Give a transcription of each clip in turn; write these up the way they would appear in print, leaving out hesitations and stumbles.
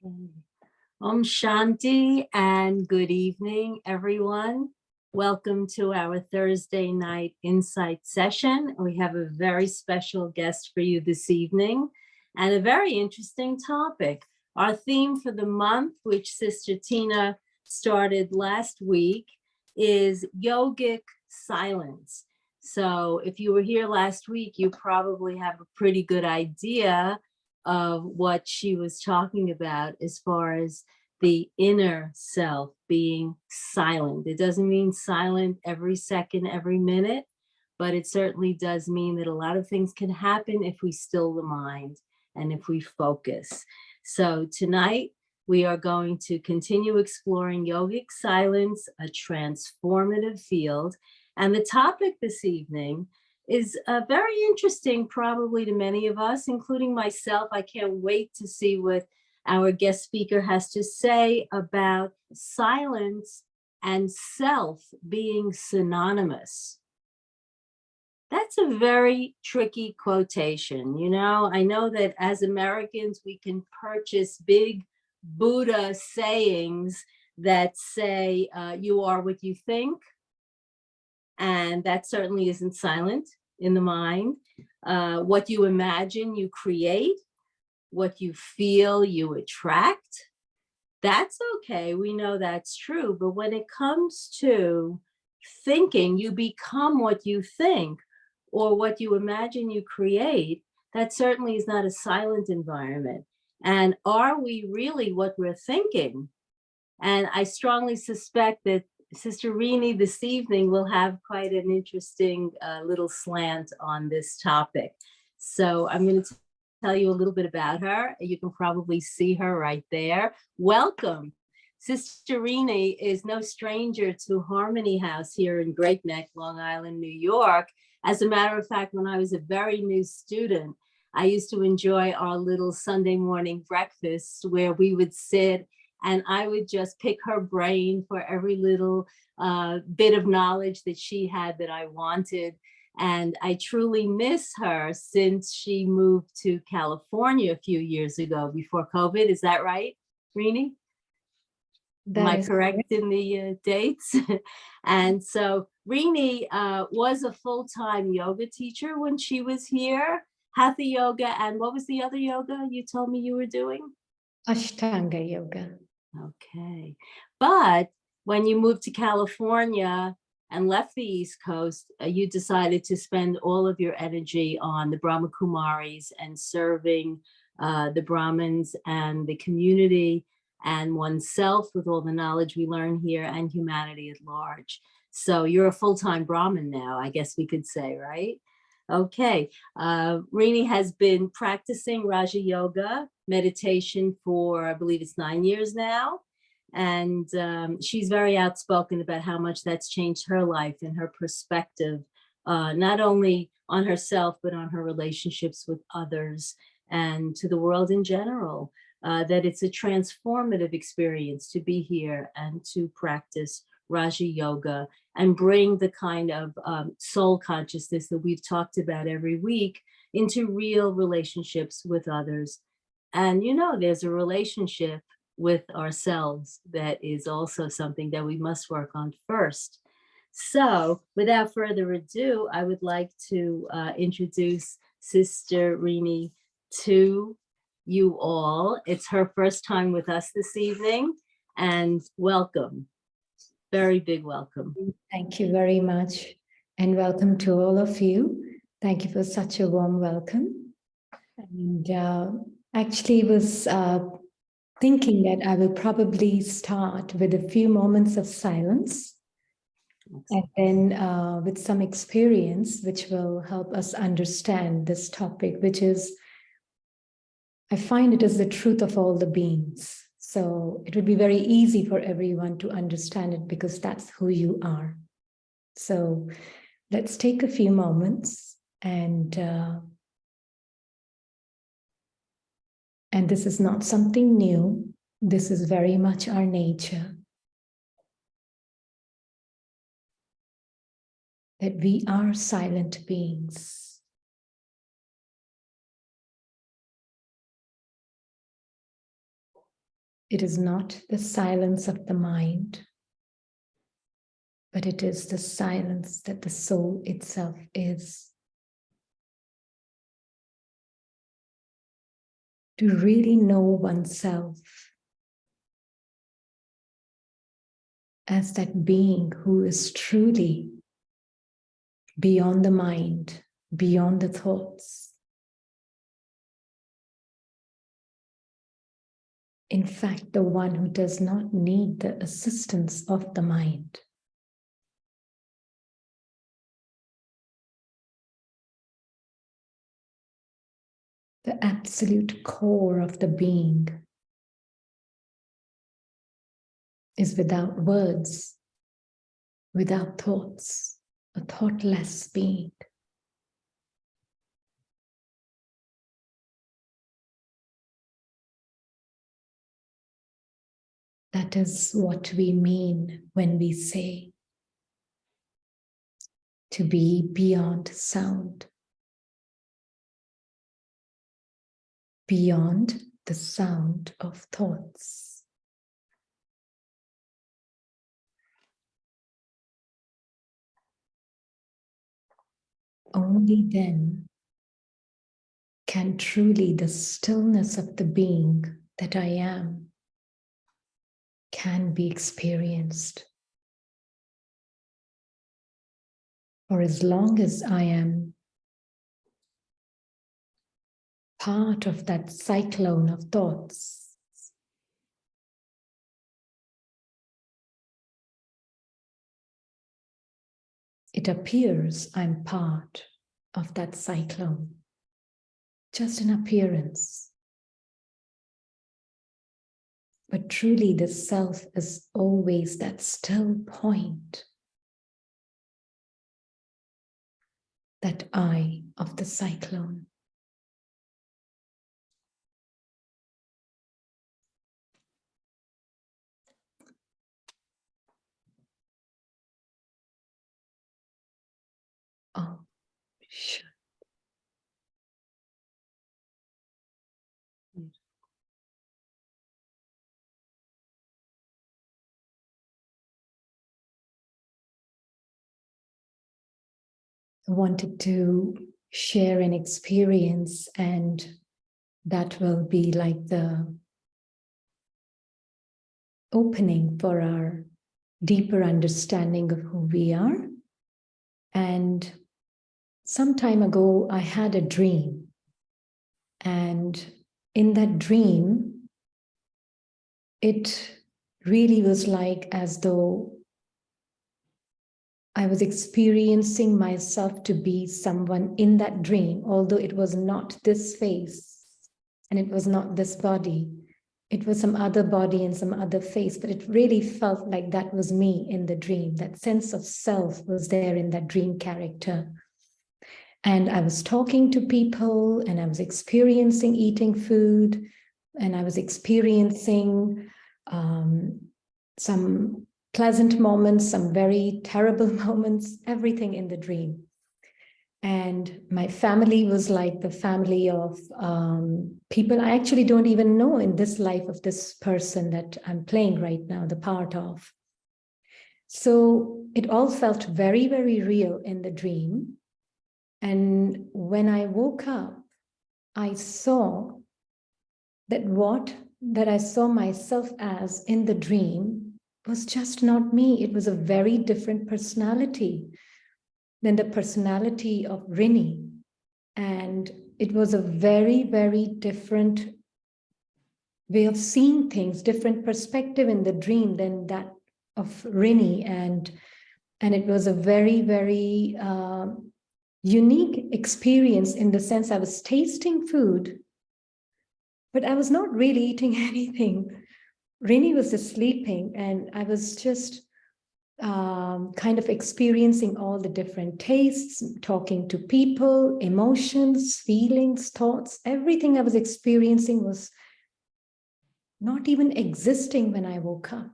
Okay. Om Shanti and good evening, everyone. Welcome to our Thursday night insight session. We have a very special guest for you this evening and a very interesting topic. Our theme for the month, which Sister Tina started last week, is yogic silence. So if you were here last week, you probably have a pretty good idea of what she was talking about as far as the inner self being silent. It doesn't mean silent every second, every minute, but it certainly does mean that a lot of things can happen if we still the mind and if we focus. So tonight we are going to continue exploring yogic silence, a transformative field. And the topic this evening is very interesting, probably to many of us, including myself. I can't wait to see what our guest speaker has to say about silence and self being synonymous. That's a very tricky quotation. You know, I know that as Americans, we can purchase big Buddha sayings that say, you are what you think. And that certainly isn't silent in the mind. What you imagine, you create. What you feel, you attract. That's okay. We know that's true. But when it comes to thinking, you become what you think, or what you imagine, you create. That certainly is not a silent environment. And are we really what we're thinking? And I strongly suspect that Sister Rini this evening will have quite an interesting little slant on this topic. So I'm going to tell you a little bit about her. You can probably see her right there. Welcome. Sister Rini is no stranger to Harmony House here in Great Neck, Long Island, New York. As a matter of fact, when I was a very new student, I used to enjoy our little Sunday morning breakfast where we would sit and I would just pick her brain for every little bit of knowledge that she had that I wanted. And I truly miss her since she moved to California a few years ago before COVID. Is that right, Rini? Am I correct in the dates? And so Rini was a full-time yoga teacher when she was here, Hatha yoga. And what was the other yoga you told me you were doing? Ashtanga yoga. Okay. But when you moved to California and left the East Coast, you decided to spend all of your energy on the Brahma Kumaris and serving the Brahmins and the community and oneself with all the knowledge we learn here and humanity at large. So you're a full-time Brahmin now, I guess we could say, right? Okay. Rini has been practicing Raja Yoga meditation for, I believe it's 9 years now. And she's very outspoken about how much that's changed her life and her perspective, not only on herself, but on her relationships with others and to the world in general, that it's a transformative experience to be here and to practice Raja Yoga and bring the kind of soul consciousness that we've talked about every week into real relationships with others. And you know, there's a relationship with ourselves that is also something that we must work on first. So without further ado, I would like to introduce Sister Rini to you all. It's her first time with us this evening, and welcome. Very big welcome. Thank you very much. And welcome to all of you. Thank you for such a warm welcome. And actually was thinking that I will probably start with a few moments of silence and then with some experience which will help us understand this topic, which is, I find it is the truth of all the beings. So it would be very easy for everyone to understand it because that's who you are. So let's take a few moments and this is not something new. This is very much our nature. That we are silent beings. It is not the silence of the mind, but it is the silence that the soul itself is. To really know oneself as that being who is truly beyond the mind, beyond the thoughts. In fact, the one who does not need the assistance of the mind. The absolute core of the being is without words, without thoughts, a thoughtless being. That is what we mean when we say to be beyond sound, beyond the sound of thoughts. Only then can truly the stillness of the being that I am can be experienced. For as long as I am part of that cyclone of thoughts, it appears I'm part of that cyclone, just an appearance. But truly the self is always that still point, that eye of the cyclone. Oh, sure. I wanted to share an experience, and that will be like the opening for our deeper understanding of who we are. And some time ago, I had a dream. And in that dream, it really was like as though I was experiencing myself to be someone in that dream, although it was not this face and it was not this body. It was some other body and some other face, but it really felt like that was me in the dream. That sense of self was there in that dream character. And I was talking to people, and I was experiencing eating food, and I was experiencing some pleasant moments, some very terrible moments, everything in the dream. And my family was like the family of people I actually don't even know in this life of this person that I'm playing right now, the part of. So it all felt very, very real in the dream. And when I woke up, I saw that what that I saw myself as in the dream was just not me. It was a very different personality than the personality of Rini. And it was a very, very different way of seeing things, different perspective in the dream than that of Rini. And it was a very, very unique experience in the sense I was tasting food, but I was not really eating anything. Rini was just sleeping, and I was just kind of experiencing all the different tastes, talking to people, emotions, feelings, thoughts. Everything I was experiencing was not even existing when I woke up.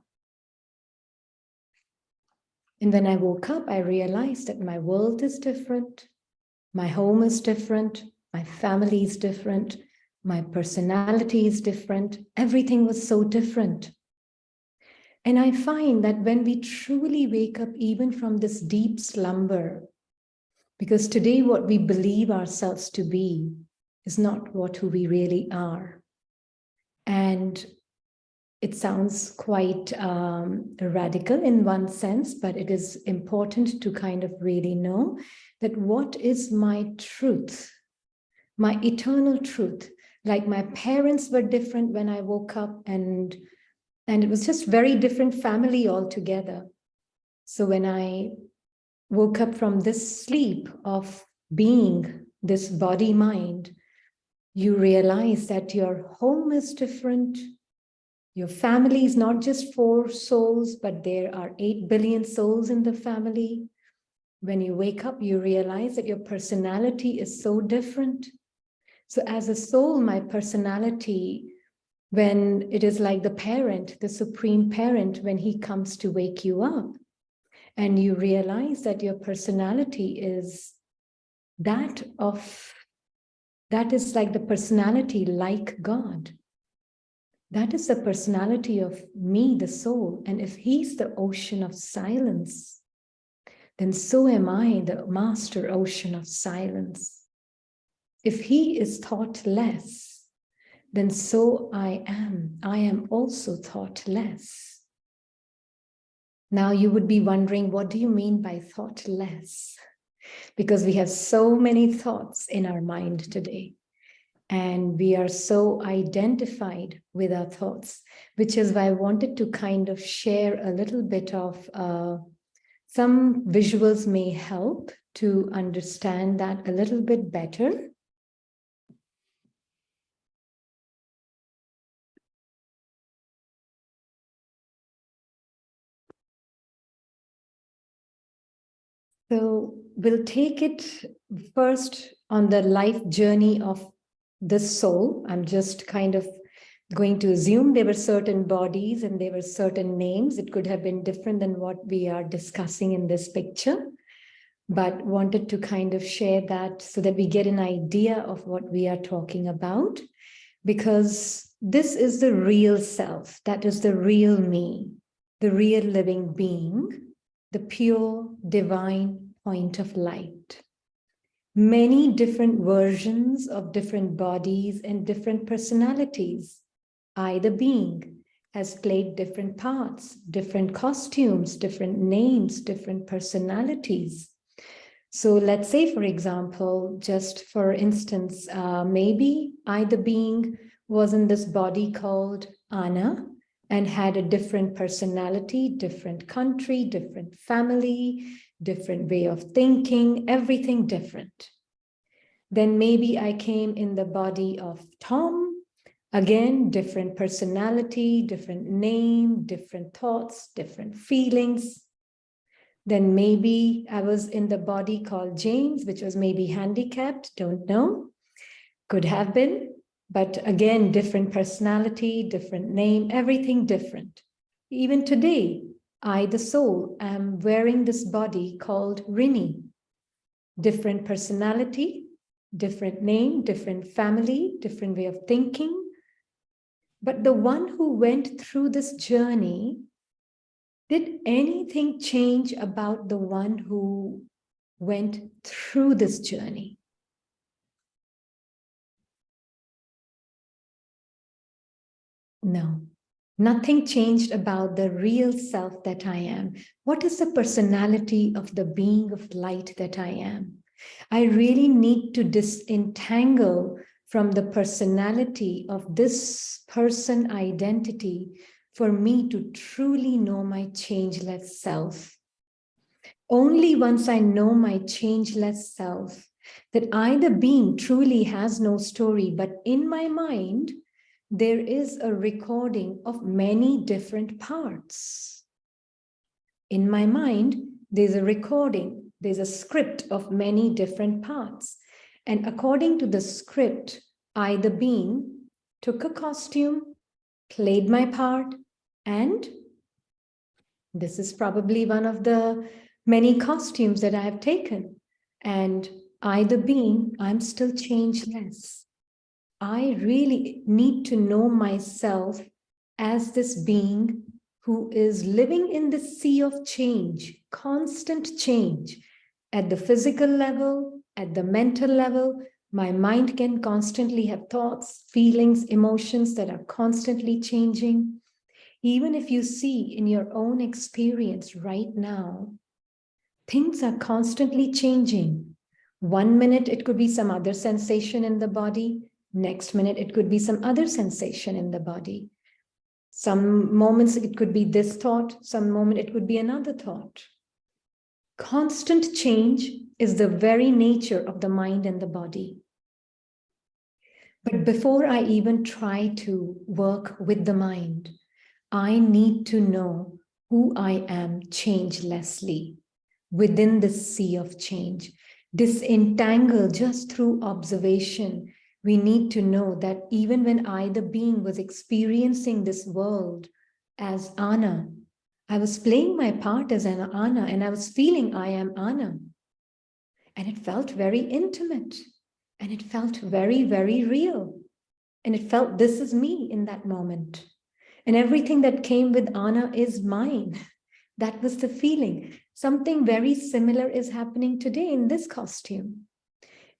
And when I woke up, I realized that my world is different, my home is different, my family is different, My personality is different. Everything was so different. And I find that when we truly wake up, even from this deep slumber, because today what we believe ourselves to be is not what who we really are. And it sounds quite radical in one sense, but it is important to kind of really know that what is my truth, my eternal truth. Like my parents were different when I woke up, and it was just very different family altogether. So when I woke up from this sleep of being this body mind, you realize that your home is different. Your family is not just 4 souls, but there are 8 billion souls in the family. When you wake up, you realize that your personality is so different. So as a soul, my personality, when it is like the parent, the supreme parent, when he comes to wake you up, and you realize that your personality is that is like the personality like God. That is the personality of me, the soul. And if he's the ocean of silence, then so am I, the master ocean of silence. If he is thoughtless, then so I am. I am also thoughtless. Now you would be wondering, what do you mean by thoughtless? Because we have so many thoughts in our mind today. And we are so identified with our thoughts, which is why I wanted to kind of share a little bit of some visuals may help to understand that a little bit better. So we'll take it first on the life journey of this soul. I'm just kind of going to assume there were certain bodies and there were certain names. It could have been different than what we are discussing in this picture, but wanted to kind of share that so that we get an idea of what we are talking about, because this is the real self. That is the real me, the real living being, the pure divine point of light. Many different versions of different bodies and different personalities. I, the being, has played different parts, different costumes, different names, different personalities. So let's say, for example, just for instance, maybe I, the being, was in this body called Anna and had a different personality, different country, different family, different way of thinking, everything different. Then maybe I came in the body of Tom, again, different personality, different name, different thoughts, different feelings. Then maybe I was in the body called James, which was maybe handicapped, don't know, could have been, but again, different personality, different name, everything different. Even today, I, the soul, am wearing this body called Rini. Different personality, different name, different family, different way of thinking. But the one who went through this journey, did anything change about the one who went through this journey? No, nothing changed about the real self that I am. What is the personality of the being of light that I am? I really need to disentangle from the personality of this person identity for me to truly know my changeless self. Only once I know my changeless self, that I, the being, truly has no story, but in my mind, there is a recording of many different parts. In my mind, there's a recording, there's a script of many different parts. And according to the script, I, the being, took a costume, played my part, and this is probably one of the many costumes that I have taken. And I, the being, I'm still changeless. I really need to know myself as this being who is living in the sea of change, constant change, at the physical level, at the mental level. My mind can constantly have thoughts, feelings, emotions that are constantly changing. Even if you see in your own experience right now, things are constantly changing. 1 minute, it could be some other sensation in the body. Next minute, it could be some other sensation in the body. Some moments, it could be this thought. Some moment, it could be another thought. Constant change is the very nature of the mind and the body. But before I even try to work with the mind, I need to know who I am changelessly within this sea of change. Disentangle just through observation. We need to know that even when I, the being, was experiencing this world as Anna, I was playing my part as an Anna, and I was feeling I am Anna. And it felt very intimate, and it felt very, very real. And it felt this is me in that moment. And everything that came with Anna is mine. That was the feeling. Something very similar is happening today in this costume.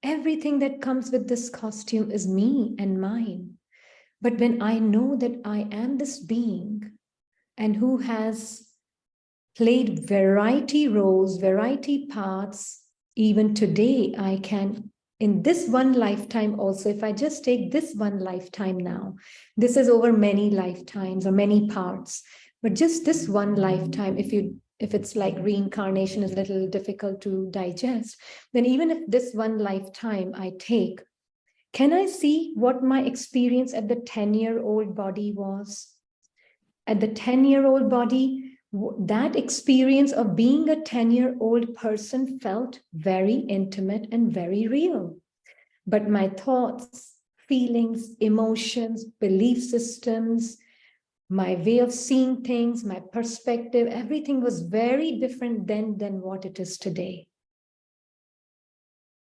Everything that comes with this costume is me and mine. But when I know that I am this being and who has played variety roles, variety parts, even today I can, in this one lifetime also, if I just take this one lifetime now, this is over many lifetimes or many parts, but just this one lifetime, if it's like reincarnation is a little difficult to digest, then even if this one lifetime I take, can I see what my experience at the 10-year-old body was? At the 10-year-old body, that experience of being a 10-year-old person felt very intimate and very real. But my thoughts, feelings, emotions, belief systems, my way of seeing things, my perspective, everything was very different then than what it is today.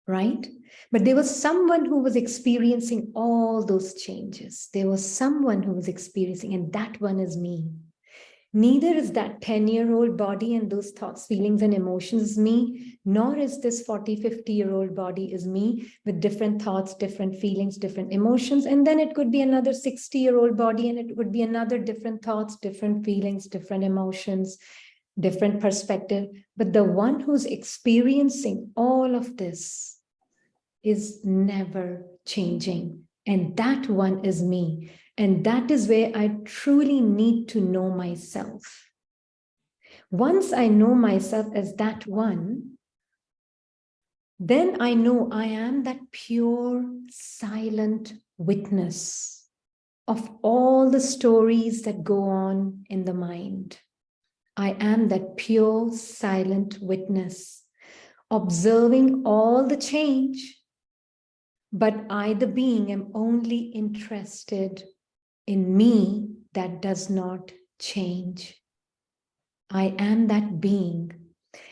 Right? But there was someone who was experiencing all those changes. There was someone who was experiencing, and that one is me. Neither is that 10-year-old body and those thoughts, feelings, and emotions me, nor is this 40, 50-year-old body is me with different thoughts, different feelings, different emotions. And then it could be another 60-year-old body and it would be another different thoughts, different feelings, different emotions, different perspective. But the one who's experiencing all of this is never changing. And that one is me. And that is where I truly need to know myself. Once I know myself as that one, then I know I am that pure, silent witness of all the stories that go on in the mind. I am that pure, silent witness, observing all the change, but I, the being, am only interested in me that does not change. I am that being.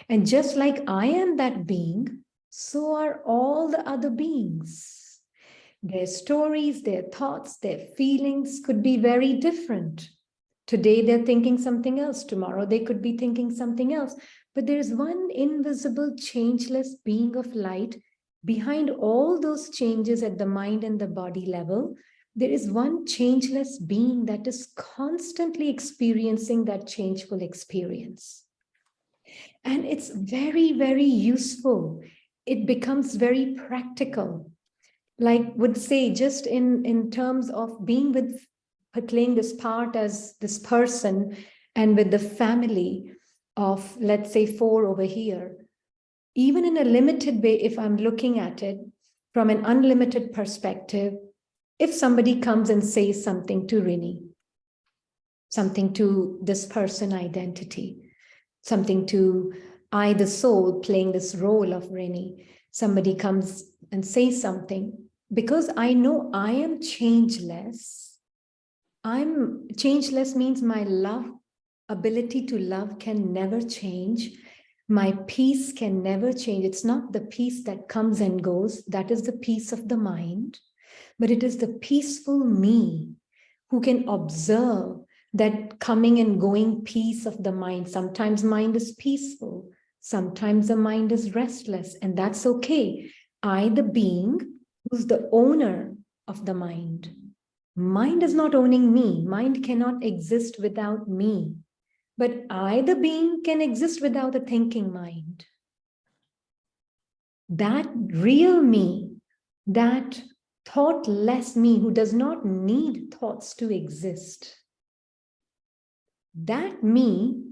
And just like I am that being, so are all the other beings. Their stories, their thoughts, their feelings could be very different. Today they're thinking something else. Tomorrow they could be thinking something else. But there is one invisible, changeless being of light behind all those changes at the mind and the body level. There is one changeless being that is constantly experiencing that changeful experience. And it's very, very useful. It becomes very practical. Like would say, just in terms of being with, playing this part as this person and with the family of, let's say, 4 over here, even in a limited way, if I'm looking at it from an unlimited perspective, if somebody comes and says something to Rini, something to this person identity, something to I, the soul, playing this role of Rini, somebody comes and says something, because I know I am changeless. I'm changeless means my love, ability to love can never change. My peace can never change. It's not the peace that comes and goes. That is the peace of the mind. but it is the peaceful me who can observe that coming and going peace of the mind. Sometimes mind is peaceful, sometimes the mind is restless, and that's okay. I, the being, who's the owner of the mind. Mind is not owning me. Mind cannot exist without me. But I, the being, can exist without a thinking mind. That real me, that thoughtless me who does not need thoughts to exist, that me,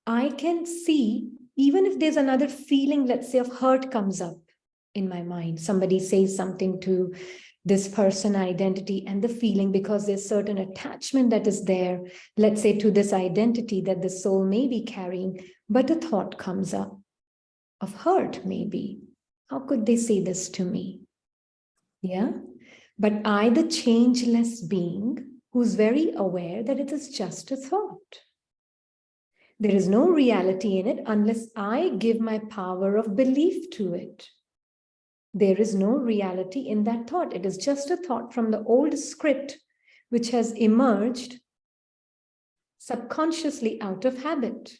I can see, even if there's another feeling, let's say, of hurt comes up in my mind. Somebody says something to this person identity and the feeling, because there's certain attachment that is there, let's say, to this identity that the soul may be carrying, but a thought comes up of hurt maybe. How could they say this to me? Yeah. But I, the changeless being, who's very aware that it is just a thought. There is no reality in it unless I give my power of belief to it. There is no reality in that thought. It is just a thought from the old script, which has emerged subconsciously out of habit.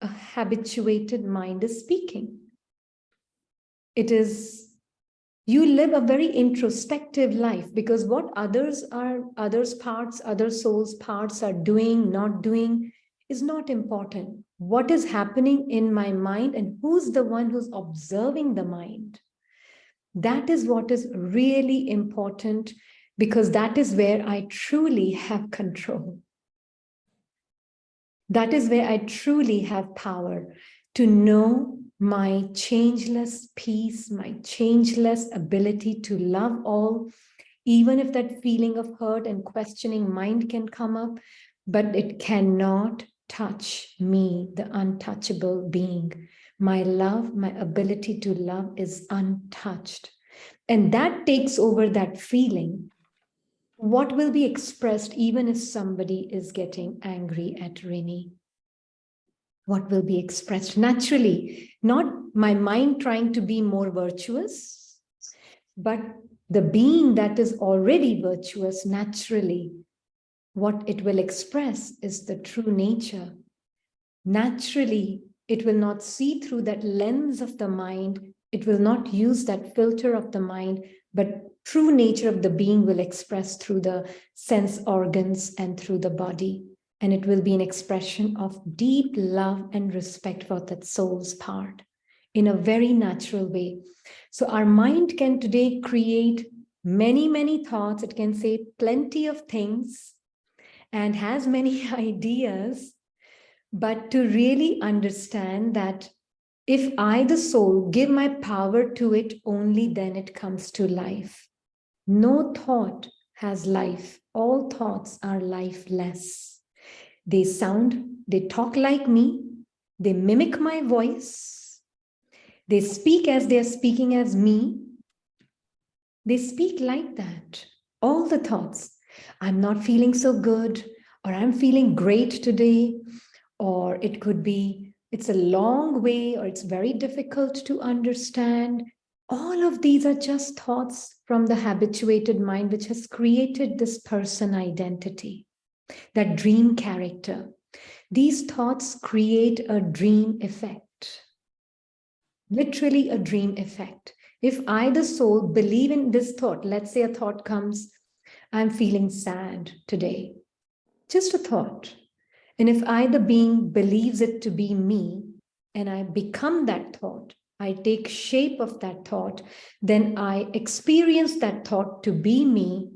A habituated mind is speaking. It is, you live a very introspective life, because what others' parts, other souls' parts are doing, not doing, is not important. What is happening in my mind and who's the one who's observing the mind? That is what is really important, because that is where I truly have control. That is where I truly have power to know my changeless peace, my changeless ability to love all, even if that feeling of hurt and questioning mind can come up, but it cannot touch me, the untouchable being. My love, my ability to love is untouched. And that takes over that feeling. What will be expressed even if somebody is getting angry at Rini? What will be expressed naturally? Not my mind trying to be more virtuous, but the being that is already virtuous naturally. What it will express is the true nature. Naturally, it will not see through that lens of the mind. It will not use that filter of the mind, but true nature of the being will express through the sense organs and through the body. And it will be an expression of deep love and respect for that soul's part in a very natural way. So our mind can today create many, many thoughts. It can say plenty of things and has many ideas, but to really understand that if I, the soul, give my power to it, only then it comes to life. No thought has life. All thoughts are lifeless. They talk like me. They mimic my voice. They speak as they're speaking as me. They speak like that. All the thoughts. I'm not feeling so good, or I'm feeling great today, or it could be, it's a long way, or it's very difficult to understand. All of these are just thoughts from the habituated mind, which has created this person identity, that dream character. These thoughts create a dream effect, literally a dream effect. If I, the soul, believe in this thought, let's say a thought comes, I'm feeling sad today, just a thought. And if I, the being, believes it to be me, and I become that thought, I take shape of that thought, then I experience that thought to be me,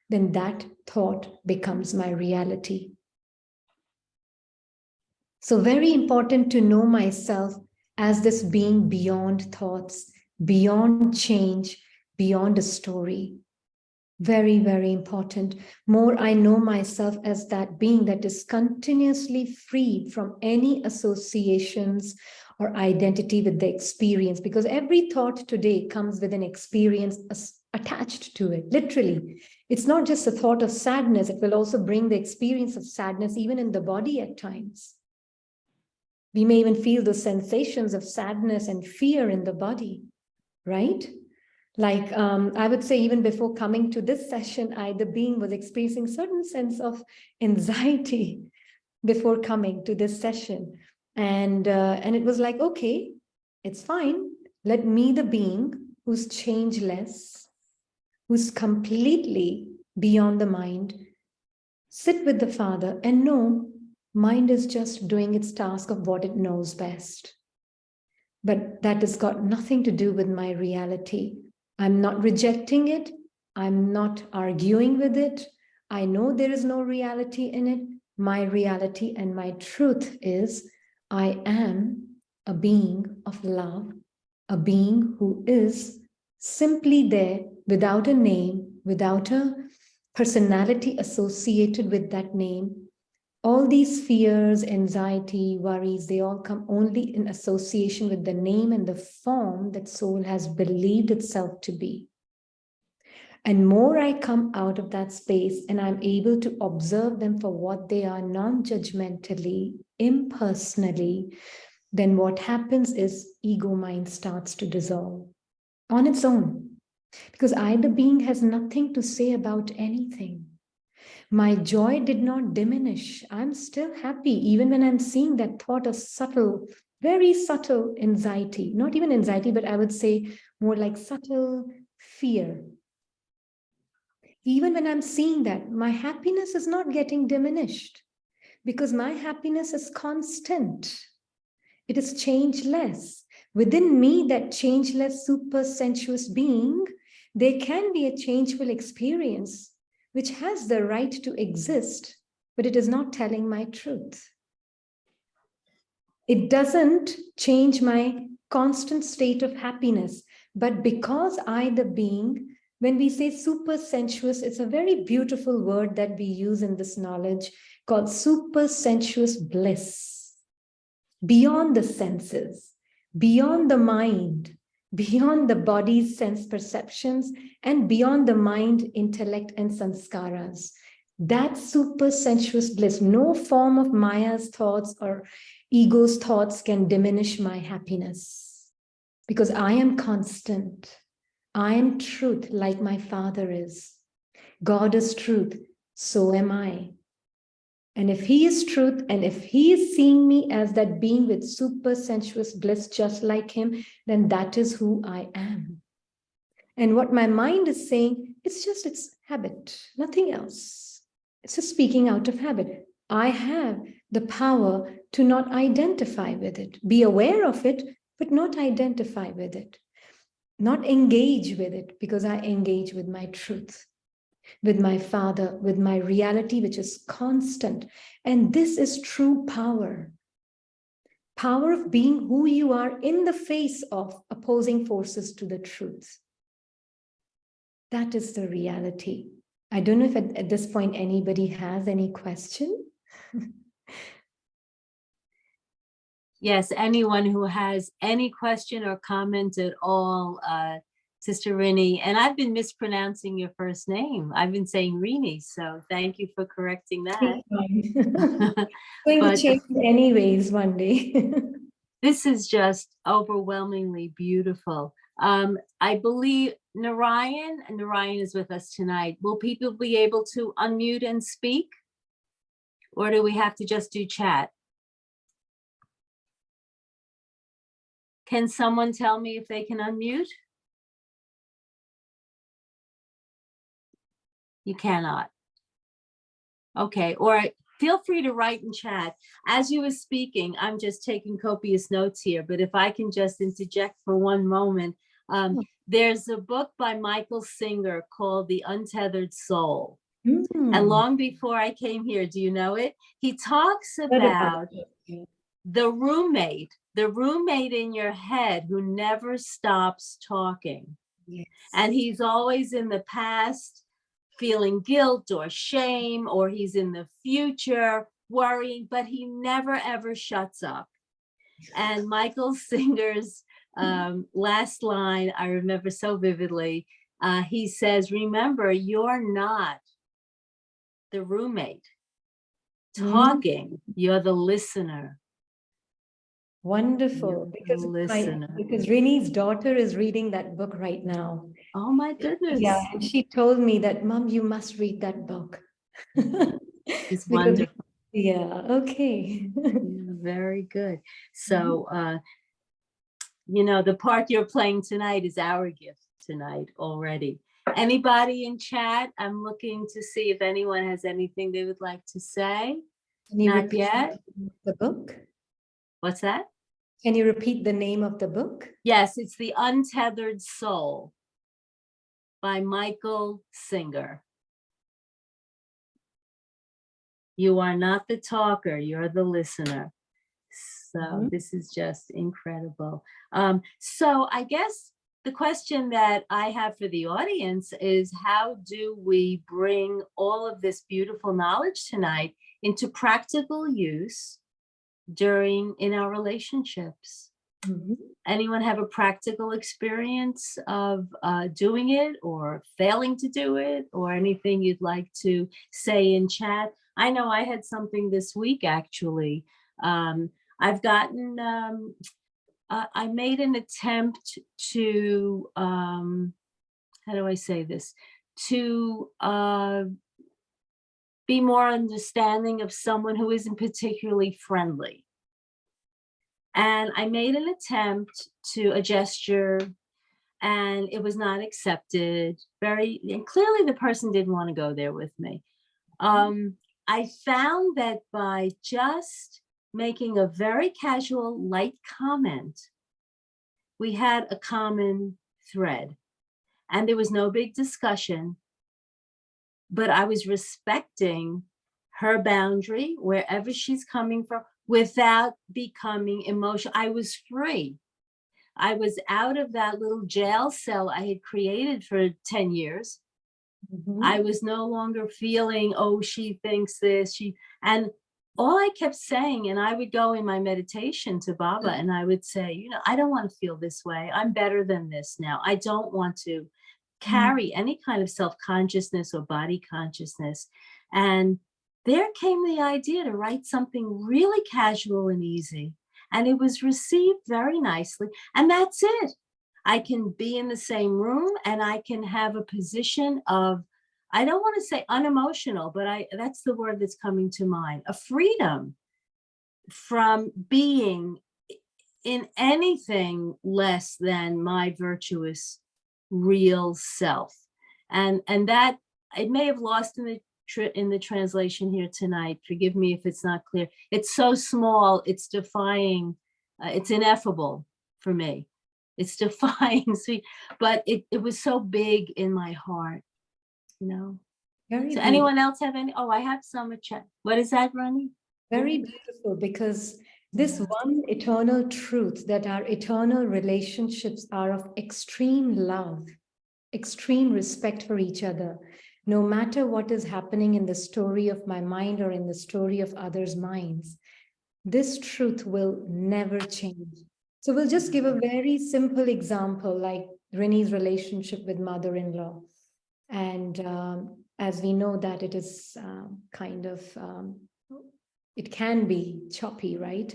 then that thought becomes my reality. So very important to know myself as this being beyond thoughts, beyond change, beyond a story. Very, very important. More I know myself as that being that is continuously freed from any associations or identity with the experience, because every thought today comes with an experience attached to it, literally. It's not just a thought of sadness, it will also bring the experience of sadness even in the body at times. We may even feel the sensations of sadness and fear in the body, right? Like I would say, even before coming to this session, the being was experiencing certain sense of anxiety before coming to this session. And it was like, okay, it's fine. Let me, the being who's changeless, who's completely beyond the mind, sit with the Father and know mind is just doing its task of what it knows best. But that has got nothing to do with my reality. I'm not rejecting it. I'm not arguing with it. I know there is no reality in it. My reality and my truth is I am a being of love, a being who is simply there without a name, without a personality associated with that name. All these fears, anxiety, worries, they all come only in association with the name and the form that soul has believed itself to be. And more I come out of that space and I'm able to observe them for what they are, non-judgmentally, impersonally, then what happens is ego mind starts to dissolve on its own. Because I, the being, has nothing to say about anything. My joy did not diminish. I'm still happy, even when I'm seeing that thought of subtle, very subtle anxiety. Not even anxiety, but I would say more like subtle fear. Even when I'm seeing that, my happiness is not getting diminished because my happiness is constant. It is changeless. Within me, that changeless, super sensuous being, there can be a changeful experience which has the right to exist, but it is not telling my truth. It doesn't change my constant state of happiness, but because I, the being, when we say super sensuous, it's a very beautiful word that we use in this knowledge called super sensuous bliss. Beyond the senses, beyond the mind, beyond the body's sense perceptions, and beyond the mind, intellect, and sanskaras. That super sensuous bliss, no form of Maya's thoughts or ego's thoughts can diminish my happiness. Because I am constant. I am truth like my Father is. God is truth, so am I. And if he is truth, and if he is seeing me as that being with super sensuous bliss just like him, then that is who I am. And what my mind is saying, it's just its habit, nothing else. It's just speaking out of habit. I have the power to not identify with it, be aware of it, but not identify with it, not engage with it, because I engage with my truth, with my Father, with my reality, which is constant. And this is true power. Power of being who you are in the face of opposing forces to the truth. That is the reality. I don't know if at this point anybody has any question. Yes, anyone who has any question or comment at all, Sister Rini, and I've been mispronouncing your first name. I've been saying Rini, so thank you for correcting that. Going But to change anyways one day. this is just overwhelmingly beautiful. I believe Narayan is with us tonight. Will people be able to unmute and speak? Or do we have to just do chat? Can someone tell me if they can unmute? You cannot. Okay, or feel free to write in chat. As you were speaking, I'm just taking copious notes here, but if I can just interject for one moment, there's a book by Michael Singer called The Untethered Soul. And long before I came here, do you know it? He talks about the roommate in your head who never stops talking. Yes. And he's always in the past, feeling guilt or shame, or he's in the future worrying, but he never ever shuts up. And Michael Singer's last line, I remember so vividly, he says, remember, you're not the roommate talking, you're the listener. Wonderful. The listener. Because Rini's daughter is reading that book right now. Oh my goodness. Yeah, and she told me that, Mom, you must read that book. It's Because, wonderful. yeah, okay. Yeah, very good. So, the part you're playing tonight is our gift tonight already. Anybody in chat? I'm looking to see if anyone has anything they would like to say. Can you Not repeat yet. the book? What's that? Can you repeat the name of the book? Yes, it's The Untethered Soul by Michael Singer. You are not the talker, you're the listener. So this is just incredible. So I guess the question that I have for the audience is, how do we bring all of this beautiful knowledge tonight into practical use in our relationships? Anyone have a practical experience of doing it or failing to do it, or anything you'd like to say in chat? I know I had something this week, actually. I've gotten, I made an attempt to, how do I say this? To be more understanding of someone who isn't particularly friendly. And I made an attempt to a gesture, and it was not accepted. And clearly the person didn't want to go there with me. I found that by just making a very casual, light comment, we had a common thread, and there was no big discussion, but I was respecting her boundary wherever she's coming from without becoming emotional. I was free. I was out of that little jail cell I had created for 10 years. I was no longer feeling, oh, she thinks this, and all I kept saying, and I would go in my meditation to Baba and I would say, I don't want to feel this way. I'm better than this now. I don't want to carry any kind of self-consciousness or body consciousness. And there came the idea to write something really casual and easy. And it was received very nicely. And that's it. I can be in the same room and I can have a position of, I don't want to say unemotional, but that's the word that's coming to mind, a freedom from being in anything less than my virtuous, real self. And that it may have lost in the translation here tonight. Forgive me if it's not clear. It's so small, it's defying, it's ineffable for me. It's defying, sweet, but it was so big in my heart. Very So anyone else have any? Oh, I have some chat. What is that, Ronnie? Very beautiful, because this one eternal truth that our eternal relationships are of extreme love, extreme respect for each other, no matter what is happening in the story of my mind or in the story of others' minds. This truth will never change. So we'll just give a very simple example, like Rini's relationship with mother-in-law. And as we know that it is kind of, it can be choppy, right?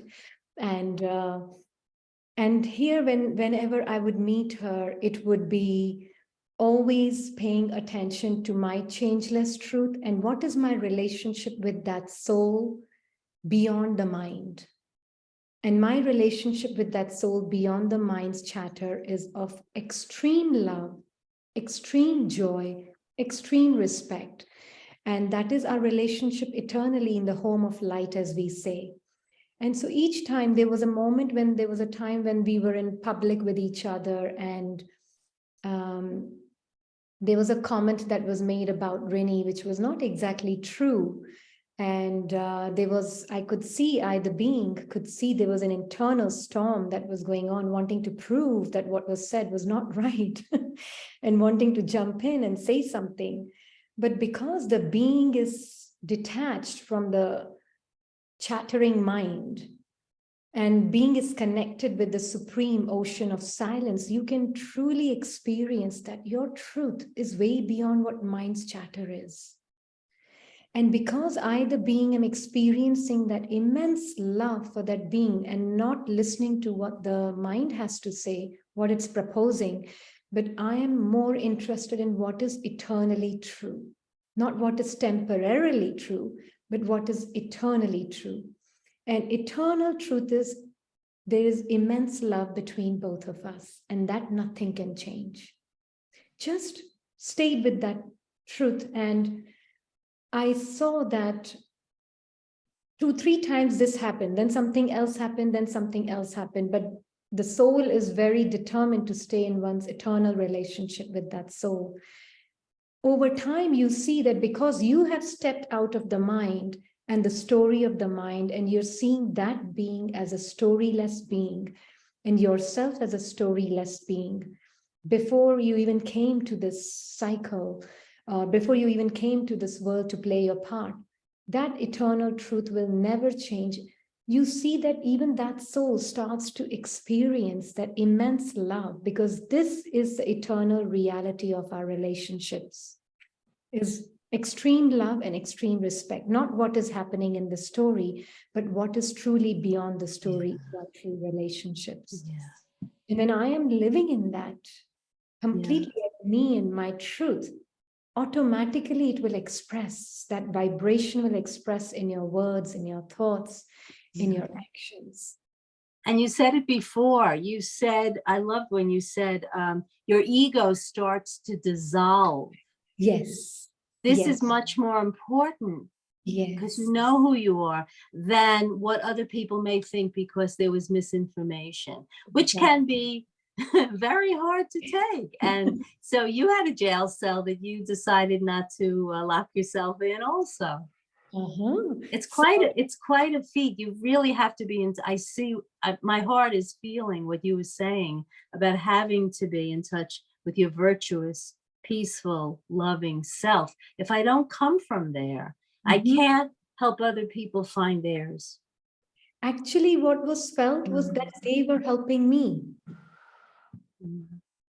And here, whenever I would meet her, it would be always paying attention to my changeless truth and what is my relationship with that soul beyond the mind. And my relationship with that soul beyond the mind's chatter is of extreme love, extreme joy, extreme respect. And that is our relationship eternally in the home of light, as we say. And so each time there was a moment when there was a time when we were in public with each other, and there was a comment that was made about Rini, which was not exactly true. And I could see, the being could see there was an internal storm that was going on, wanting to prove that what was said was not right and wanting to jump in and say something. But because the being is detached from the chattering mind, and being is connected with the supreme ocean of silence, you can truly experience that your truth is way beyond what mind's chatter is. And because I, the being, am experiencing that immense love for that being and not listening to what the mind has to say, what it's proposing, but I am more interested in what is eternally true, not what is temporarily true, but what is eternally true. And eternal truth is there is immense love between both of us, and that nothing can change. Just stayed with that truth, and I saw that 2-3 times this happened, then something else happened, then something else happened. But the soul is very determined to stay in one's eternal relationship with that soul. Over time, you see that because you have stepped out of the mind and the story of the mind, and you're seeing that being as a storyless being and yourself as a storyless being, before you even came to this cycle, before you even came to this world to play your part, that eternal truth will never change. You see that even that soul starts to experience that immense love, because this is the eternal reality of our relationships, is extreme love and extreme respect, not what is happening in the story, but what is truly beyond the story, Yeah. our true relationships. Yeah. And when I am living in that, completely at me and my truth, automatically it will express, that vibration will express in your words, in your thoughts, in your actions. And you said it before. You said, I loved when you said, your ego starts to dissolve. Yes. This Yes. is much more important because Yes. you know who you are than what other people may think, because there was misinformation, which can be very hard to take. And so you had a jail cell that you decided not to lock yourself in also. It's quite a feat. You really have to be in. I see, my heart is feeling what you were saying about having to be in touch with your virtuous, peaceful, loving self. If I don't come from there, I can't help other people find theirs. Actually, what was felt was that they were helping me.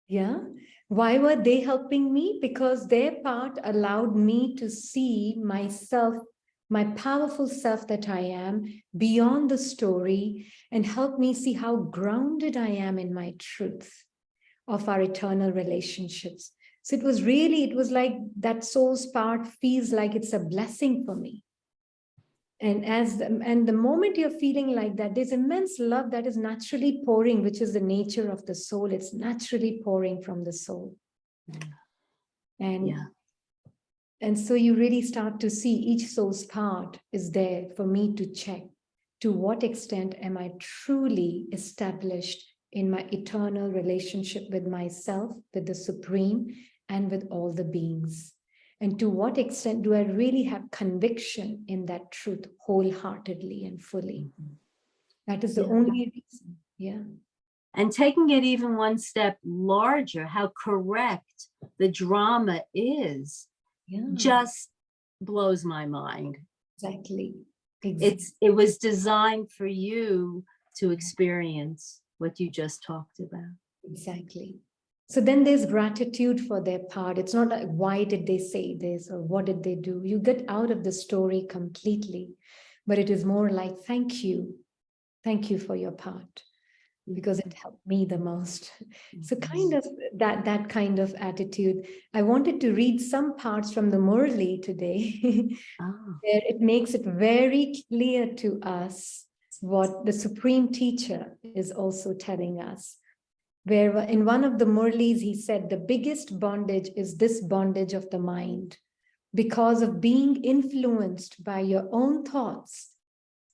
Yeah. Why were they helping me? Because their part allowed me to see myself, my powerful self that I am, beyond the story, and help me see how grounded I am in my truth of our eternal relationships. So it was like that soul's part feels like it's a blessing for me. And the moment you're feeling like that, there's immense love that is naturally pouring, which is the nature of the soul. It's naturally pouring from the soul. And so you really start to see each soul's part is there for me to check. To what extent am I truly established in my eternal relationship with myself, with the Supreme, and with all the beings? And to what extent do I really have conviction in that truth wholeheartedly and fully? That is the only reason. Yeah. And taking it even one step larger, how correct the drama is, just blows my mind. Exactly. It was designed for you to experience what you just talked about. Exactly. So then there's gratitude for their part. It's not like, why did they say this or what did they do? You get out of the story completely, but it is more like, thank you. Thank you for your part, because it helped me the most. So kind of that kind of attitude. I wanted to read some parts from the Murli today, where it makes it very clear to us what the Supreme Teacher is also telling us. Where in one of the Murlis, he said, the biggest bondage is this bondage of the mind. Because of being influenced by your own thoughts,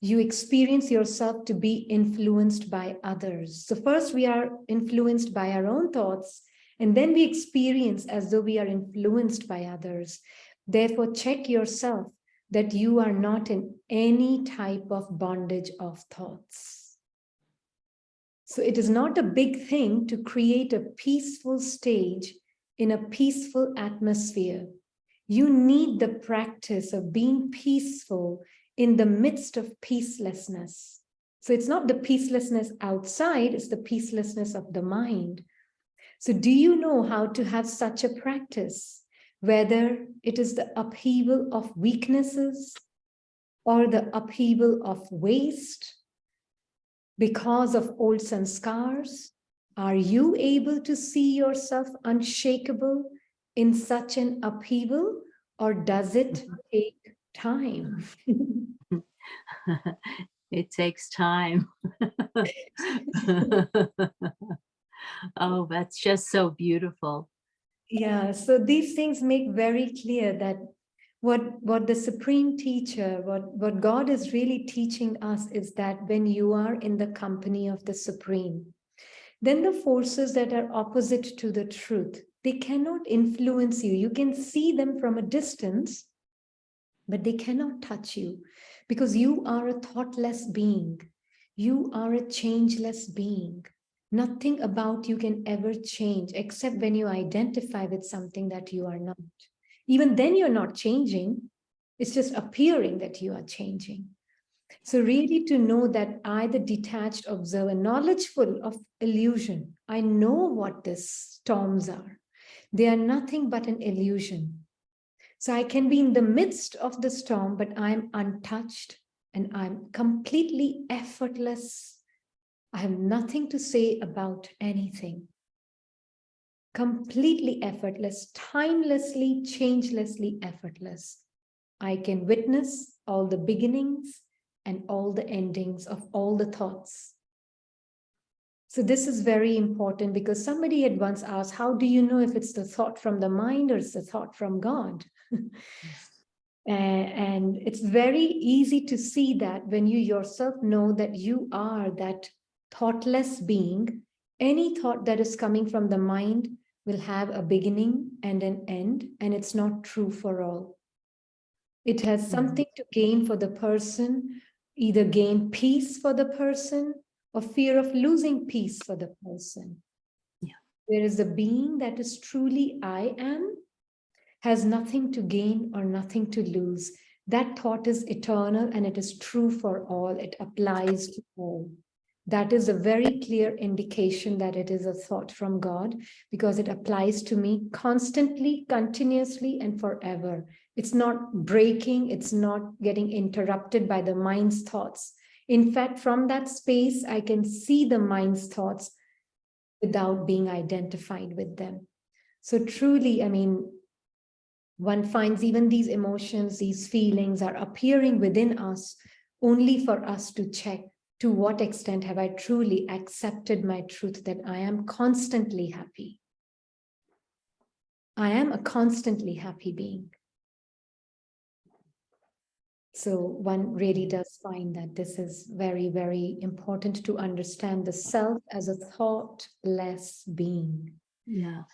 you experience yourself to be influenced by others. So first we are influenced by our own thoughts, and then we experience as though we are influenced by others. Therefore, check yourself that you are not in any type of bondage of thoughts. So it is not a big thing to create a peaceful stage in a peaceful atmosphere. You need the practice of being peaceful in the midst of peacelessness. So it's not the peacelessness outside, it's the peacelessness of the mind. So do you know how to have such a practice? whether it is the upheaval of weaknesses or the upheaval of waste because of old sanskars. Are you able to see yourself unshakable in such an upheaval, or does it take time? It takes time. Oh, that's just so beautiful. Yeah, so these things make very clear that what the Supreme Teacher, what God is really teaching us is that when you are in the company of the Supreme, then the forces that are opposite to the truth, they cannot influence you. You can see them from a distance, but they cannot touch you because you are a thoughtless being. You are a changeless being. Nothing about you can ever change except when you identify with something that you are not. Even then, you're not changing. It's just appearing that you are changing. So really to know that I, the detached observer, knowledgeful of illusion, I know what these storms are. They are nothing but an illusion. So I can be in the midst of the storm, but I'm untouched and I'm completely effortless. I have nothing to say about anything. Completely effortless, timelessly, changelessly effortless. I can witness all the beginnings and all the endings of all the thoughts. So this is very important because somebody had once asked, how do you know if it's the thought from the mind or it's the thought from God? And it's very easy to see that when you yourself know that you are that thoughtless being, any thought that is coming from the mind will have a beginning and an end, and it's not true for all. It has something to gain for the person, either gain peace for the person or fear of losing peace for the person. Yeah. There is a being that is truly I am, has nothing to gain or nothing to lose. That thought is eternal and it is true for all. It applies to all. That is a very clear indication that it is a thought from God because it applies to me constantly, continuously, and forever. It's not breaking. It's not getting interrupted by the mind's thoughts. In fact, from that space, I can see the mind's thoughts without being identified with them. So truly, I mean, one finds even these emotions, these feelings are appearing within us only for us to check to what extent have I truly accepted my truth that I am constantly happy. I am a constantly happy being. So one really does find that this is very, very important to understand the self as a thoughtless being. Yeah.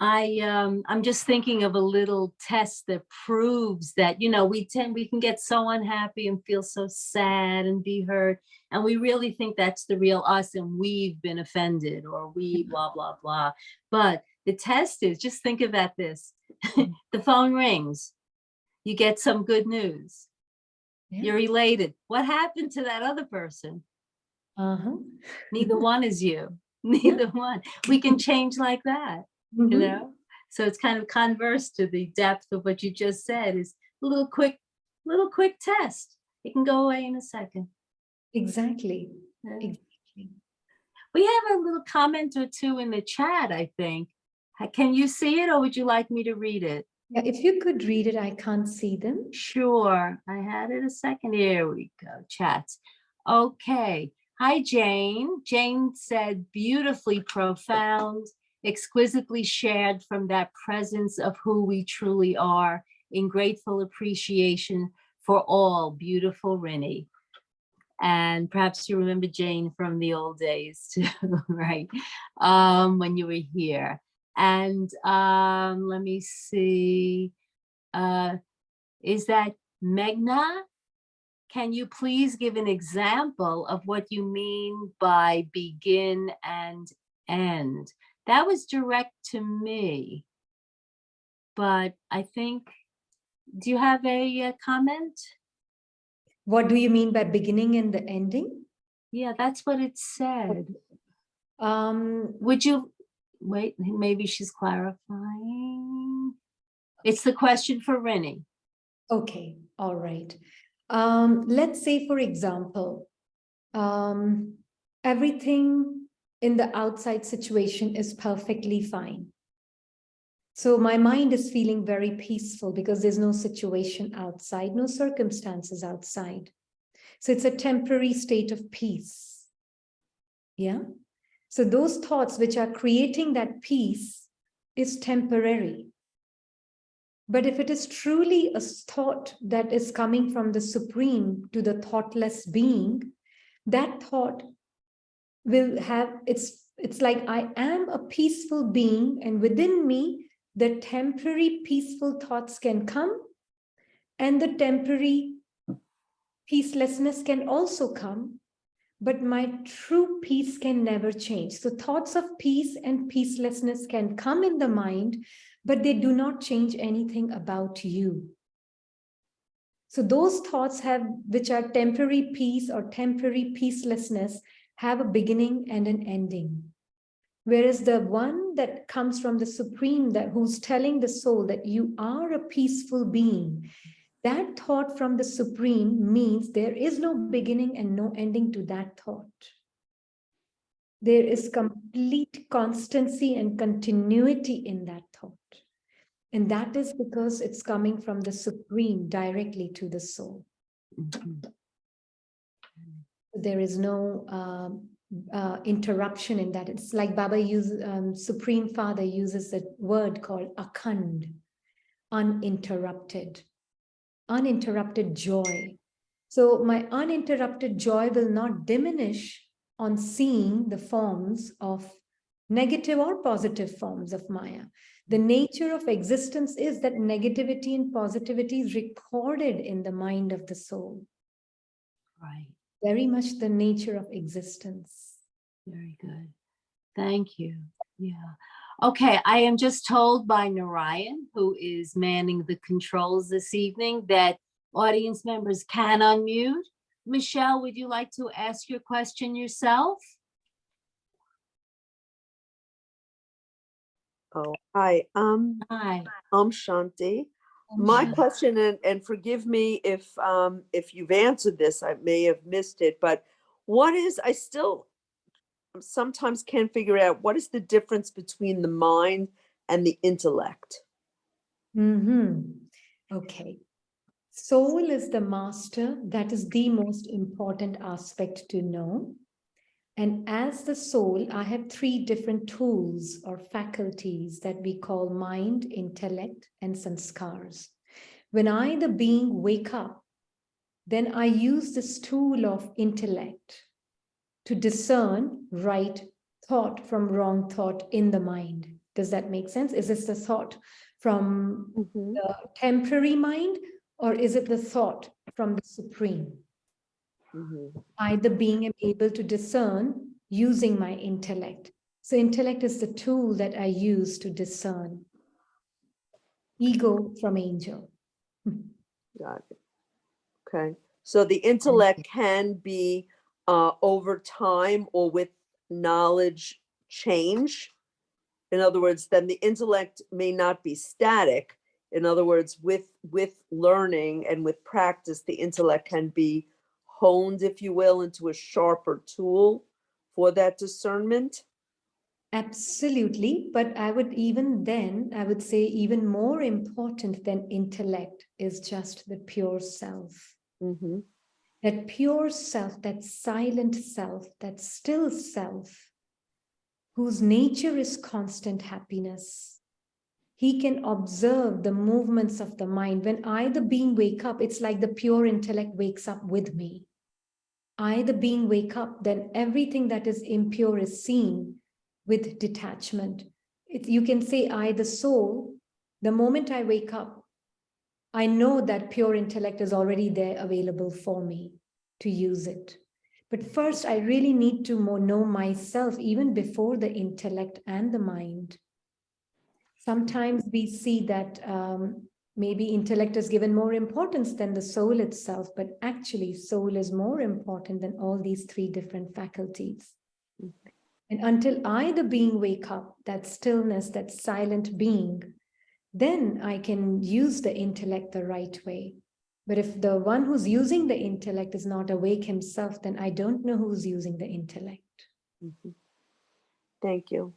I'm just thinking of a little test that proves that, you know, we can get so unhappy and feel so sad and be hurt. And we really think that's the real us and we've been offended or we blah, blah, blah. But the test is, just think about this. The phone rings. You get some good news. Yeah. You're elated. What happened to that other person? Neither one is you. Neither one. We can change like that. You know, so it's kind of converse to the depth of what you just said is a little quick test. It can go away in a second. Exactly. Exactly. We have a little comment or two in the chat, I think. Can you see it or would you like me to read it? Yeah, if you could read it, I can't see them. Sure. I had it a second. Here we go. Chats. Okay. Hi, Jane. Jane said, beautifully profound, exquisitely shared from that presence of who we truly are, in grateful appreciation for all. Beautiful, Rini. And perhaps you remember Jane from the old days too, right? When you were here. And let me see. Is that Meghna? Can you please give an example of what you mean by begin and end? That was direct to me, but I think, do you have a comment? What do you mean by beginning and the ending? Yeah, that's what it said. Um, Would you, wait, maybe she's clarifying. It's the question for Rini. Okay, all right. Let's say, for example, everything in the outside situation is perfectly fine. So my mind is feeling very peaceful because there's no situation outside, no circumstances outside. So it's a temporary state of peace. Yeah. So those thoughts which are creating that peace is temporary. But if it is truly a thought that is coming from the Supreme to the thoughtless being, that thought will have, it's like I am a peaceful being, and within me, the temporary peaceful thoughts can come, and the temporary peacelessness can also come, but my true peace can never change. So thoughts of peace and peacelessness can come in the mind, but they do not change anything about you. So those thoughts which are temporary peace or temporary peacelessness, have a beginning and an ending. Whereas the one that comes from the Supreme, who's telling the soul that you are a peaceful being, that thought from the Supreme means there is no beginning and no ending to that thought. There is complete constancy and continuity in that thought. And that is because it's coming from the Supreme directly to the soul. There is no interruption in that. It's like Baba Supreme Father uses a word called akhand, uninterrupted joy. So my uninterrupted joy will not diminish on seeing the forms of negative or positive forms of Maya. The nature of existence is that negativity and positivity is recorded in the mind of the soul. Right. Very much the nature of existence. Very good. Thank you. Yeah. Okay, I am just told by Narayan, who is manning the controls this evening, that audience members can unmute. Michelle, would you like to ask your question yourself? Oh, hi. Hi. Shanti. My question, and forgive me if you've answered this, I may have missed it, but I still sometimes can't figure out what is the difference between the mind and the intellect? Okay. Soul is the master. That is the most important aspect to know. And as the soul, I have three different tools or faculties that we call mind, intellect, and sanskars. When I, the being, wake up, then I use this tool of intellect to discern right thought from wrong thought in the mind. Does that make sense? Is this the thought from the temporary mind, or is it the thought from the Supreme? I, the being, am able to discern using my intellect. So intellect is the tool that I use to discern ego from angel. Got it. Okay. So the intellect can be over time or with knowledge change. In other words, then the intellect may not be static. In other words, with learning and with practice, the intellect can be honed, if you will, into a sharper tool for that discernment. Absolutely. But I would say even more important than intellect is just the pure self. That pure self, that silent self, that still self, whose nature is constant happiness. He can observe the movements of the mind. When I, the being, wake up, it's like the pure intellect wakes up with me. I, the being, wake up, then everything that is impure is seen with detachment. You can say, I, the soul, the moment I wake up, I know that pure intellect is already there available for me to use it. But first, I really need to know myself even before the intellect and the mind. Sometimes we see that maybe intellect is given more importance than the soul itself, but actually soul is more important than all these three different faculties. And until I, the being, wake up, that stillness, that silent being, then I can use the intellect the right way. But if the one who's using the intellect is not awake himself, then I don't know who's using the intellect. Mhm. Thank you.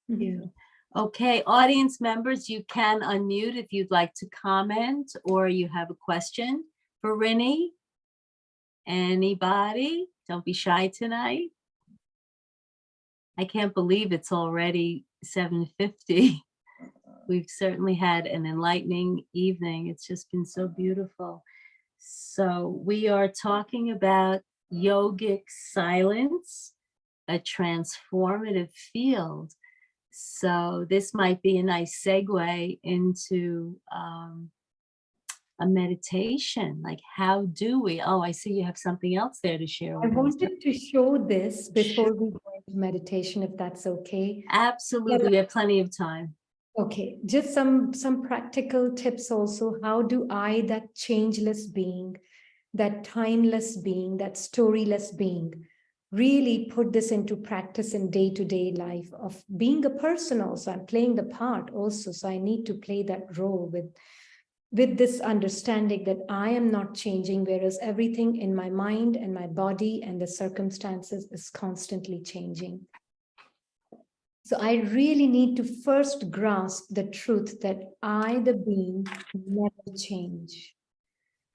you. Okay, audience members, you can unmute if you'd like to comment or you have a question for Rini. Anybody? Don't be shy tonight. I can't believe it's already 7:50. We've certainly had an enlightening evening. It's just been so beautiful. So we are talking about yogic silence, a transformative field. So this might be a nice segue into a meditation. Like, how do we? Oh, I see you have something else there to share I with us. wanted to show this before we go into meditation, if that's okay. Absolutely, we have plenty of time. Okay, just some practical tips also. How do I, that changeless being, that timeless being, that storyless being, really put this into practice in day-to-day life of being a person also? I'm playing the part also, so I need to play that role with this understanding that I am not changing, whereas everything in my mind and my body and the circumstances is constantly changing. So I really need to first grasp the truth that I, the being, never change.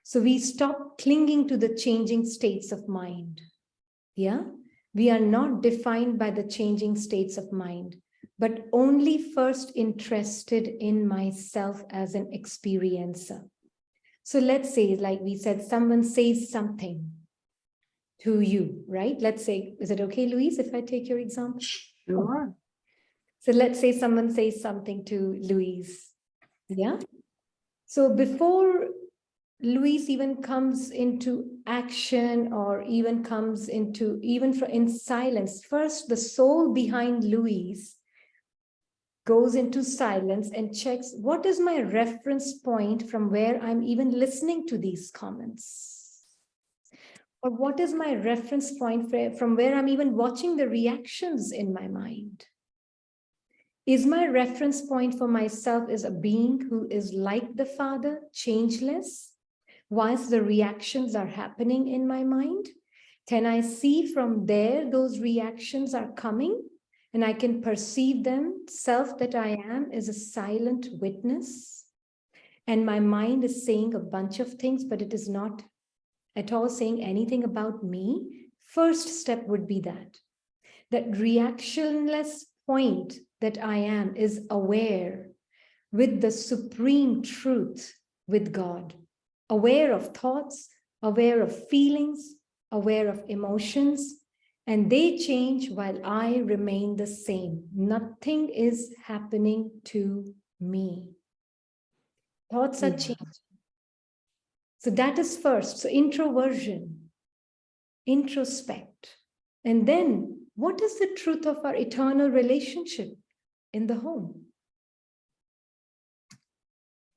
So we stop clinging to the changing states of mind. Yeah, we are not defined by the changing states of mind, but only first interested in myself as an experiencer. So let's say, like we said, someone says something to you, right? Let's say, is it okay, Louise, if I take your example? Sure. So let's say someone says something to Louise. Yeah. So before Louise even comes into action or even comes into, in silence, first the soul behind Louise goes into silence and checks what is my reference point from where I'm even listening to these comments. Or what is my reference point from where I'm even watching the reactions in my mind? Is my reference point for myself is a being who is like the Father, changeless, whilst the reactions are happening in my mind? Can I see from there those reactions are coming and I can perceive them? Self that I am is a silent witness. And my mind is saying a bunch of things, but it is not at all saying anything about me. First step would be that reactionless point that I am is aware with the supreme truth, with God, aware of thoughts, aware of feelings, aware of emotions, and they change while I remain the same. Nothing is happening to me. Thoughts are changing. So that is first. So introversion, introspect. And then what is the truth of our eternal relationship in the home?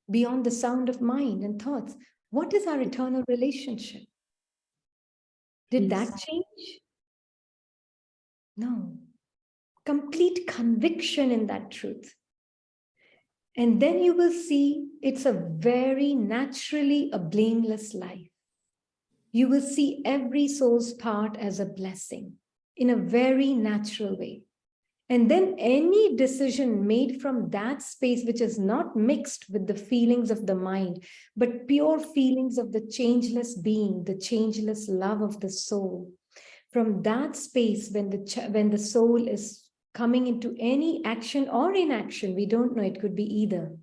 Beyond the sound of mind and thoughts, what is our eternal relationship? Did that change? No. Complete conviction in that truth. And then you will see it's a very naturally a blameless life. You will see every soul's part as a blessing in a very natural way. And then any decision made from that space, which is not mixed with the feelings of the mind, but pure feelings of the changeless being, the changeless love of the soul. From that space, when the soul is coming into any action or inaction, we don't know, it could be either.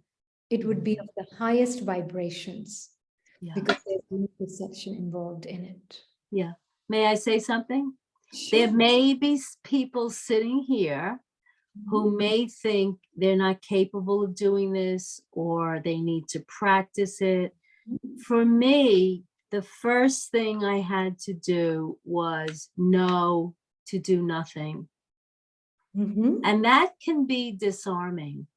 It would be of the highest vibrations because there's no perception involved in it. Yeah. May I say something? Sure. There may be people sitting here who may think they're not capable of doing this or they need to practice it. For me, the first thing I had to do was know to do nothing. And that can be disarming.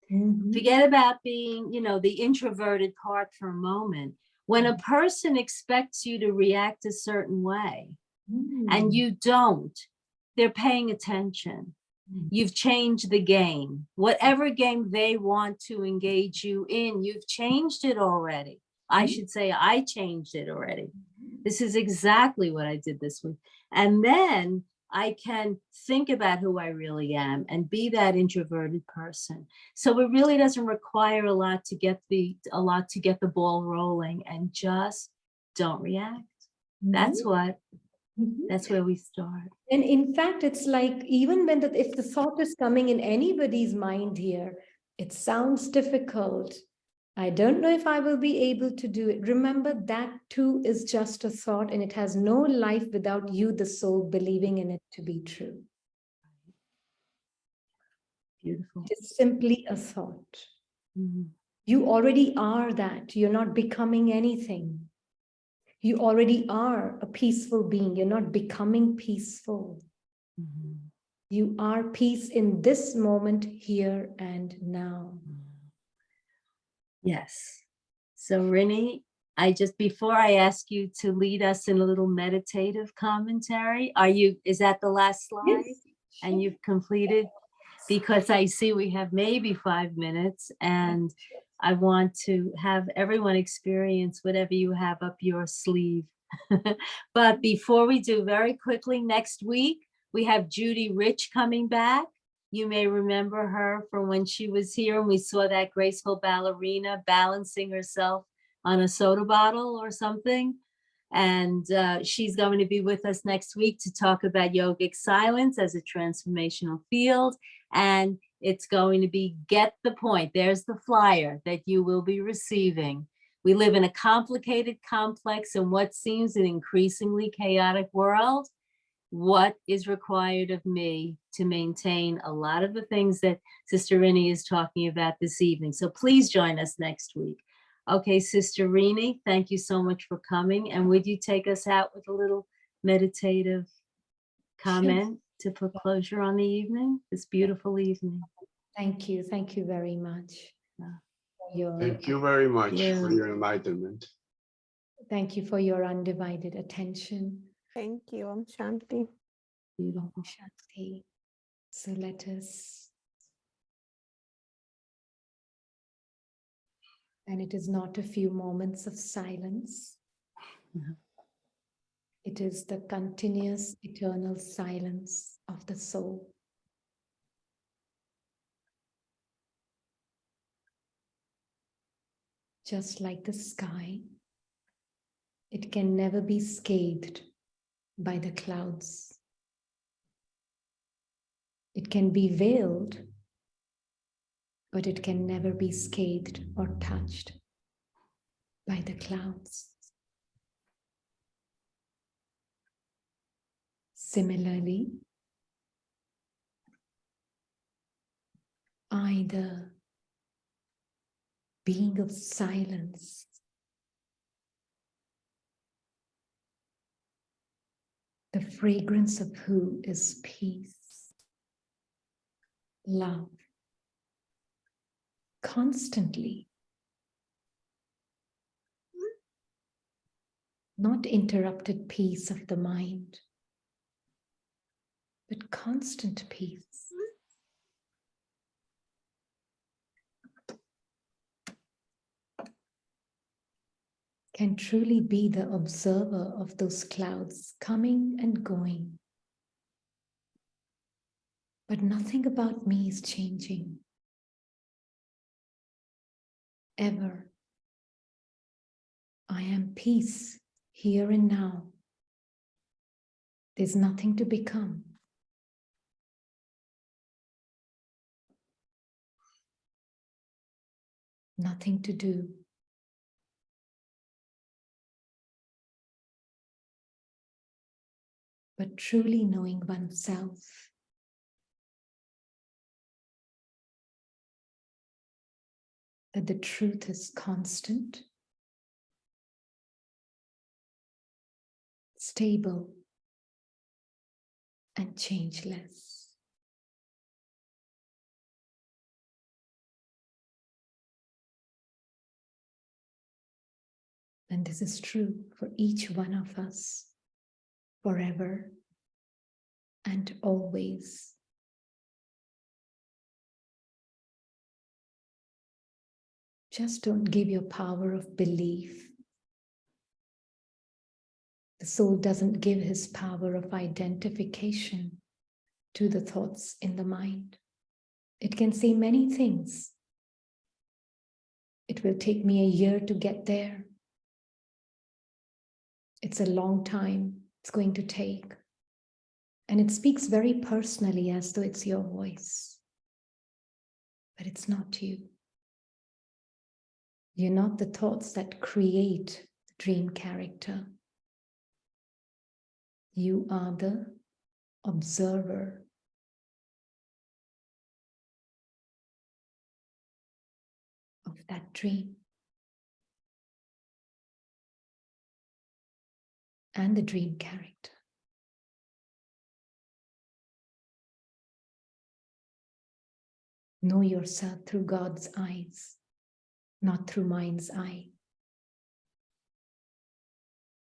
Forget about being, the introverted part for a moment. When a person expects you to react a certain way and you don't, they're paying attention. You've changed the game. Whatever game they want to engage you in, you've changed it already. I should say I changed it already. This is exactly what I did this week. And then I can think about who I really am and be that introverted person. So it really doesn't require a lot to get the ball rolling, and just don't react. That's what, that's where we start. And in fact, it's like, even when if the thought is coming in anybody's mind here, it sounds difficult. I don't know if I will be able to do it. Remember, that too is just a thought, and it has no life without you, the soul, believing in it to be true. Beautiful. It is simply a thought. Mhm. You already are that. You're not becoming anything. You already are a peaceful being. You're not becoming peaceful. Mhm. You are peace in this moment, here and now. Yes. So Rini, before I ask you to lead us in a little meditative commentary, is that the last slide? Yes. And you've completed? Because I see we have maybe 5 minutes, and I want to have everyone experience whatever you have up your sleeve. But before we do, very quickly, next week, we have Judy Rich coming back. You may remember her from when she was here and we saw that graceful ballerina balancing herself on a soda bottle or something. And she's going to be with us next week to talk about yogic silence as a transformational field. And it's going to be Get the Point. There's the flyer that you will be receiving. We live in a complicated, complex, and what seems an increasingly chaotic world. What is required of me to maintain a lot of the things that Sister Rini is talking about this evening? So please join us next week. Okay, Sister Rini, thank you so much for coming. And would you take us out with a little meditative comment to put closure on the evening, this beautiful evening? Thank you. Thank you very much. Thank you very much Yeah. for your enlightenment. Thank you for your undivided attention. Thank you. Om Shanti. Beautiful. Shanti. So let us, and it is not a few moments of silence. Mhm. It is the continuous, eternal silence of the soul. Just like the sky, it can never be scathed by the clouds. It can be veiled, but it can never be scathed or touched by the clouds. Similarly, I, the being of silence, the fragrance of who is peace, love, constantly, not interrupted peace of the mind, but constant peace. Can truly be the observer of those clouds coming and going. But nothing about me is changing. Ever. I am peace here and now. There's nothing to become. Nothing to do. But truly knowing oneself. That the truth is constant, stable, and changeless. And this is true for each one of us, forever and always. just don't give your power of belief. The soul doesn't give his power of identification to the thoughts in the mind. It can say many things. It will take me a year to get there. It's a long time it's going to take. And it speaks very personally as though it's your voice. But it's not you. You're not the thoughts that create the dream character. You are the observer. Of that dream. And the dream character. Know yourself through God's eyes, not through mind's eye.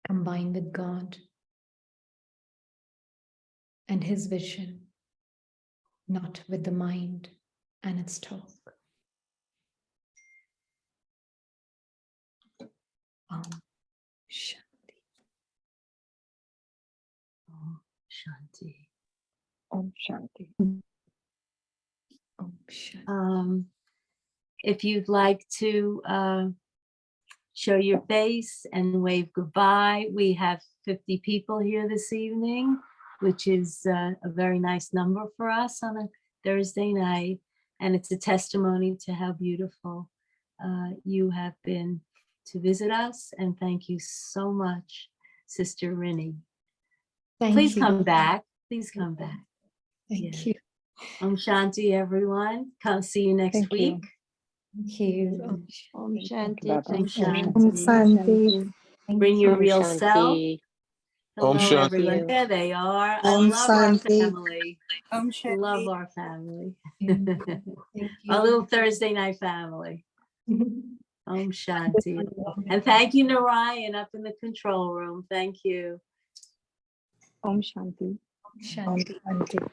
Combine with God and his vision, not with the mind and its talk. Shanti. Shanti. Om Shanti. Om Shanti. If you'd like to show your face and wave goodbye, we have 50 people here this evening, which is a very nice number for us on a Thursday night. And it's a testimony to how beautiful you have been to visit us. And thank you so much, Sister Rini. Thank Please you. come back. Please come back. Thank Yeah. you. Om Shanti, everyone. Come see you next Thank you. week. Thank you. Om Om Thank you, Shanti. Baba. Om Om Shanti. Shanti. Bring your Om real self. Shanti. Hello, Om Shanti. everyone. There they are. I Om love our Shanti. family. Om Love our family. Thank you. Our little Thursday night family. Om Shanti. And thank you, Narayan, up in the control room. Thank you. Om Shanti. Shanti. Om Shanti.